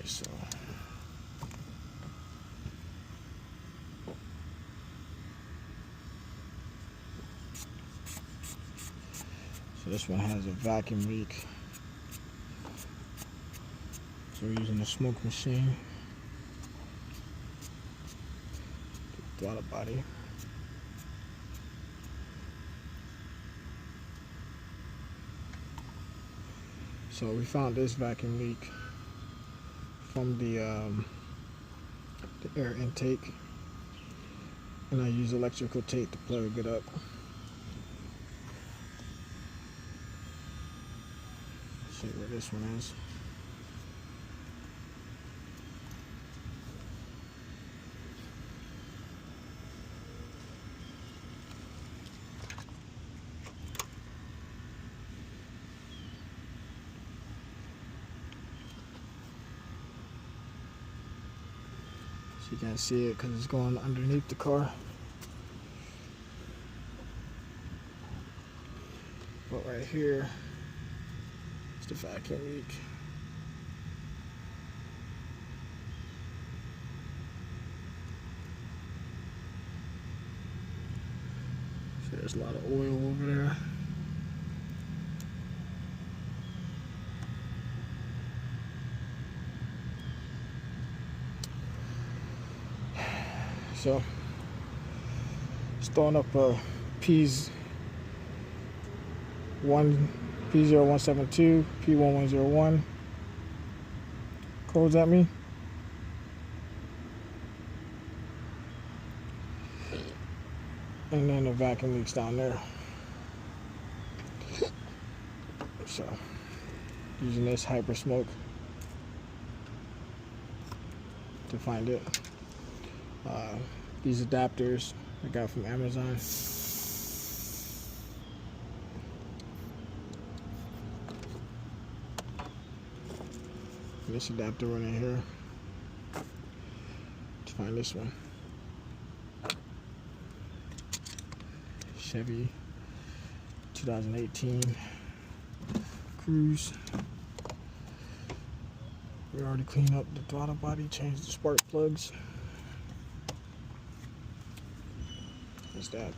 So this one has a vacuum leak. So we're using a smoke machine. Throttle body. So we found this vacuum leak from the air intake, and I use electrical tape to plug it up. See where this one is. So you can't see it because it's going underneath the car. But right here is the vacuum leak. So there's a lot of oil over there. So it's throwing up P0172, P1102, codes at me. And then the vacuum leaks down there. So using this hypersmoke to find it. These adapters I got from Amazon. This adapter went in here to find this one. Chevy 2018 Cruz. We already cleaned up the throttle body, changed the spark plugs. What's that?